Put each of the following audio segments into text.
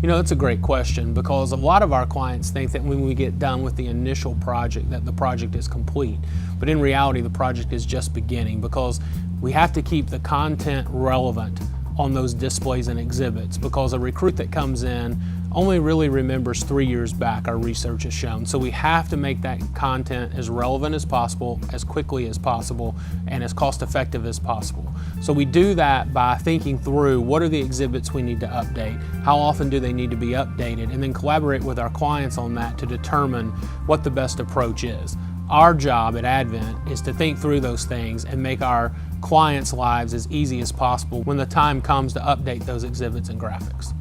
You know, that's a great question, because a lot of our clients think that when we get done with the initial project that the project is complete. But in reality, the project is just beginning, because we have to keep the content relevant on those displays and exhibits, because a recruit that comes in only really remembers 3 years back, our research has shown. So we have to make that content as relevant as possible, as quickly as possible, and as cost effective as possible. So we do that by thinking through what are the exhibits we need to update, how often do they need to be updated, and then collaborate with our clients on that to determine what the best approach is. Our job at Advent is to think through those things and make our clients' lives as easy as possible when the time comes to update those exhibits and graphics.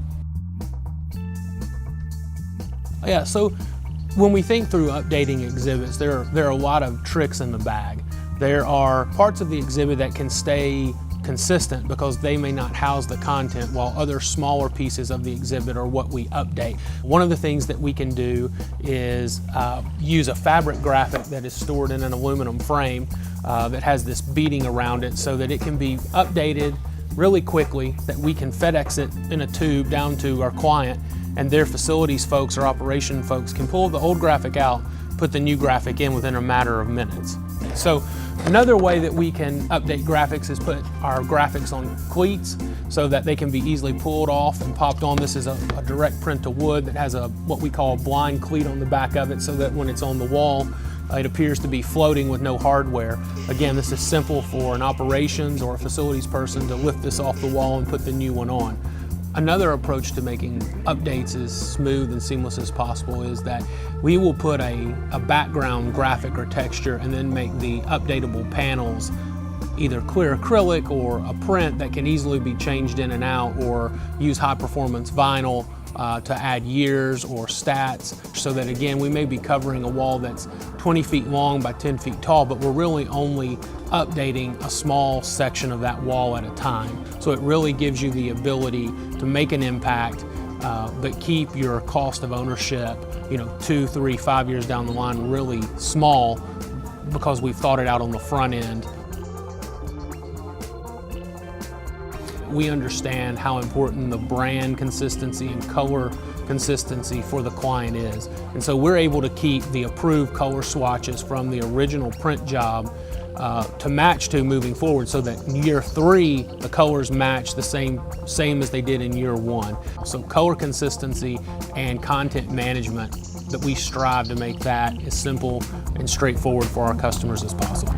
Yeah, so when we think through updating exhibits, there are a lot of tricks in the bag. There are parts of the exhibit that can stay consistent because they may not house the content, while other smaller pieces of the exhibit are what we update. One of the things that we can do is use a fabric graphic that is stored in an aluminum frame that has this beading around it, so that it can be updated really quickly, that we can FedEx it in a tube down to our client, and their facilities folks or operation folks can pull the old graphic out, put the new graphic in within a matter of minutes. So another way that we can update graphics is put our graphics on cleats so that they can be easily pulled off and popped on. This is a direct print to wood that has what we call a blind cleat on the back of it, so that when it's on the wall, it appears to be floating with no hardware. Again, this is simple for an operations or a facilities person to lift this off the wall and put the new one on. Another approach to making updates as smooth and seamless as possible is that we will put a background graphic or texture and then make the updatable panels either clear acrylic or a print that can easily be changed in and out, or use high performance vinyl to add years or stats, so that again we may be covering a wall that's 20 feet long by 10 feet tall, but we're really only updating a small section of that wall at a time. So it really gives you the ability to make an impact, but keep your cost of ownership, 2, 3, 5 years down the line really small, because we've thought it out on the front end. We understand how important the brand consistency and color consistency for the client is. And so we're able to keep the approved color swatches from the original print job to match to moving forward, so that in year 3, the colors match the same as they did in year 1. So color consistency and content management, that we strive to make that as simple and straightforward for our customers as possible.